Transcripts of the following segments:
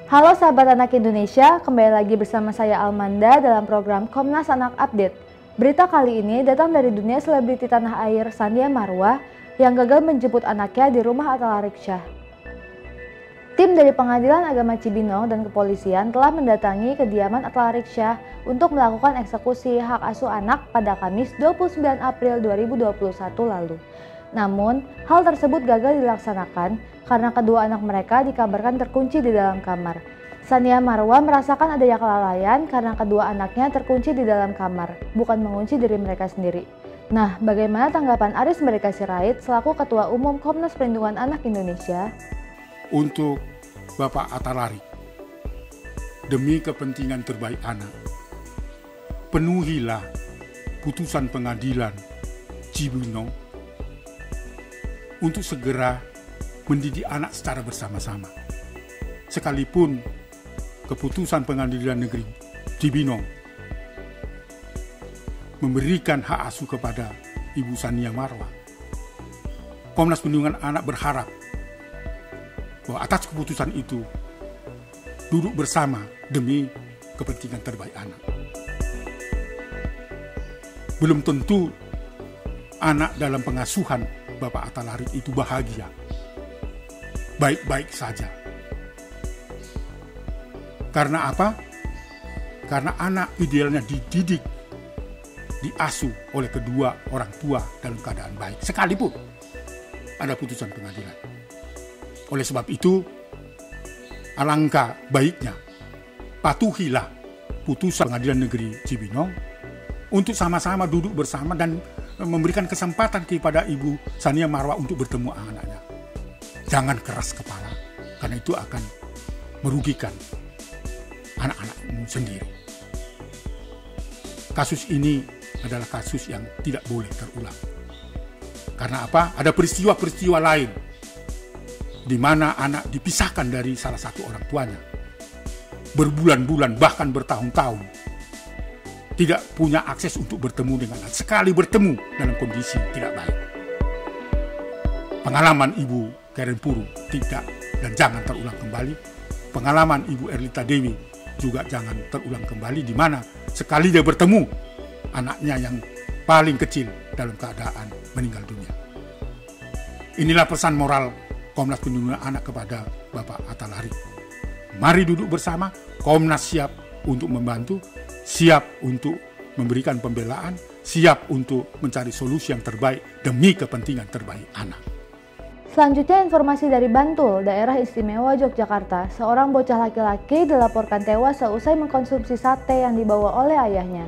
Halo sahabat anak Indonesia, kembali lagi bersama saya Almanda dalam program Komnas Anak Update. Berita kali ini datang dari dunia selebriti tanah air Sania Marwa yang gagal menjemput anaknya di rumah Atta Laryksya. Tim dari Pengadilan Agama Cibinong dan kepolisian telah mendatangi kediaman Atta Laryksya untuk melakukan eksekusi hak asuh anak pada Kamis 29 April 2021 lalu. Namun, hal tersebut gagal dilaksanakan karena kedua anak mereka dikabarkan terkunci di dalam kamar. Sania Marwa merasakan adanya kelalaian karena kedua anaknya terkunci di dalam kamar, bukan mengunci diri mereka sendiri. Nah, bagaimana tanggapan Aris Merdeka Sirait selaku Ketua Umum Komnas Perlindungan Anak Indonesia? Untuk Bapak Atta Laryksya, demi kepentingan terbaik anak, penuhilah putusan pengadilan Cibinong untuk segera mendidik anak secara bersama-sama. Sekalipun keputusan pengadilan negeri Cibinong memberikan hak asuh kepada Ibu Sania Marwa, Komnas Perlindungan Anak berharap bahwa atas keputusan itu duduk bersama demi kepentingan terbaik anak. Belum tentu anak dalam pengasuhan Bapak Atta Laryksya itu bahagia, baik-baik saja. Karena apa? Karena anak idealnya dididik, diasuh oleh kedua orang tua dalam keadaan baik, sekalipun ada putusan pengadilan. Oleh sebab itu, alangkah baiknya patuhilah putusan pengadilan negeri Cibinong untuk sama-sama duduk bersama dan memberikan kesempatan kepada Ibu Sania Marwa untuk bertemu anaknya. Jangan keras kepala, karena itu akan merugikan anak-anakmu sendiri. Kasus ini adalah kasus yang tidak boleh terulang. Karena apa? Ada peristiwa-peristiwa lain di mana anak dipisahkan dari salah satu orang tuanya. Berbulan-bulan, bahkan bertahun-tahun. Tidak punya akses untuk bertemu dengan anak. Sekali bertemu dalam kondisi tidak baik. Pengalaman Ibu Karen Puru tidak dan jangan terulang kembali. Pengalaman Ibu Erlita Dewi juga jangan terulang kembali, di mana sekali dia bertemu anaknya yang paling kecil dalam keadaan meninggal dunia. Inilah pesan moral Komnas Perlindungan Anak kepada Bapak Atta Laryksya. Mari duduk bersama, Komnas siap untuk membantu, siap untuk memberikan pembelaan, siap untuk mencari solusi yang terbaik demi kepentingan terbaik anak. Selanjutnya informasi dari Bantul, Daerah Istimewa Yogyakarta. Seorang bocah laki-laki dilaporkan tewas seusai mengkonsumsi sate yang dibawa oleh ayahnya.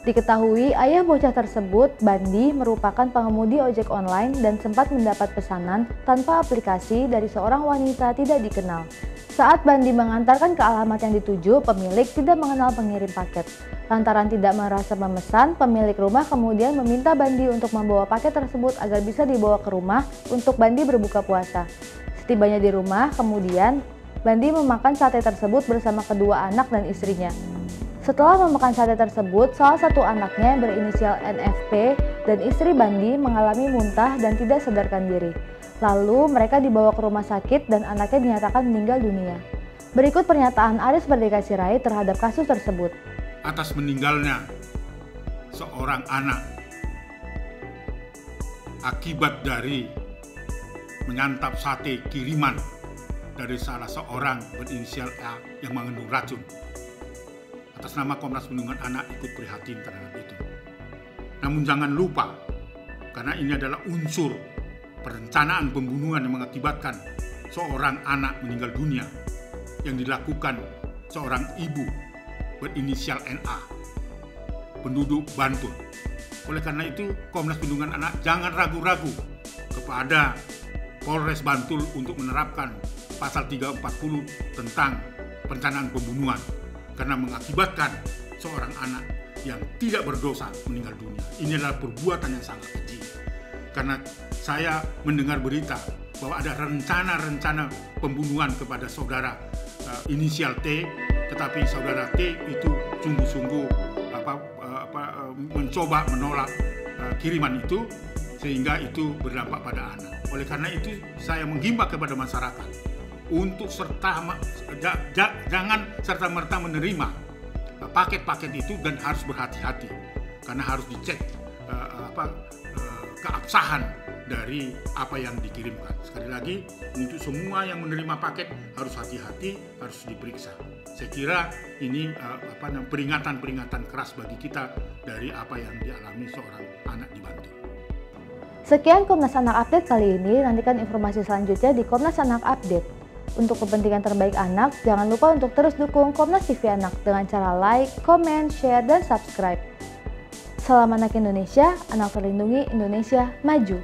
Diketahui ayah bocah tersebut, Bandi, merupakan pengemudi ojek online dan sempat mendapat pesanan tanpa aplikasi dari seorang wanita tidak dikenal. Saat Bandi mengantarkan ke alamat yang dituju, pemilik tidak mengenal pengirim paket. Lantaran tidak merasa memesan, pemilik rumah kemudian meminta Bandi untuk membawa paket tersebut agar bisa dibawa ke rumah untuk Bandi berbuka puasa. Setibanya di rumah, kemudian Bandi memakan sate tersebut bersama kedua anak dan istrinya. Setelah memakan sate tersebut, salah satu anaknya yang berinisial NFP dan istri Bandi mengalami muntah dan tidak sadarkan diri. Lalu mereka dibawa ke rumah sakit dan anaknya dinyatakan meninggal dunia. Berikut pernyataan Aris Merdeka Sirait terhadap kasus tersebut. Atas meninggalnya seorang anak akibat dari menyantap sate kiriman dari salah seorang berinisial A yang mengandung racun. Atas nama Komnas Perlindungan Anak ikut prihatin terhadap itu. Namun jangan lupa, karena ini adalah unsur perencanaan pembunuhan yang mengakibatkan seorang anak meninggal dunia yang dilakukan seorang ibu berinisial NA, penduduk Bantul. Oleh karena itu, Komnas Perlindungan Anak jangan ragu-ragu kepada Polres Bantul untuk menerapkan pasal 340 tentang perencanaan pembunuhan, karena mengakibatkan seorang anak yang tidak berdosa meninggal dunia. Ini adalah perbuatan yang sangat keji. Karena saya mendengar berita bahwa ada rencana-rencana pembunuhan kepada saudara inisial T, tetapi saudara T itu sungguh-sungguh mencoba menolak kiriman itu, sehingga itu berdampak pada anak. Oleh karena itu saya menghimbau kepada masyarakat untuk serta Jangan serta-merta menerima paket-paket itu dan harus berhati-hati karena harus dicek keabsahan dari apa yang dikirimkan. Sekali lagi, untuk semua yang menerima paket harus hati-hati, harus diperiksa. Saya kira ini peringatan-peringatan keras bagi kita dari apa yang dialami seorang anak di Bantul. Sekian Komnas Anak Update kali ini. Nantikan informasi selanjutnya di Komnas Anak Update. Untuk kepentingan terbaik anak, jangan lupa untuk terus dukung Komnas TV Anak dengan cara like, comment, share, dan subscribe. Salam anak Indonesia, anak terlindungi, Indonesia maju.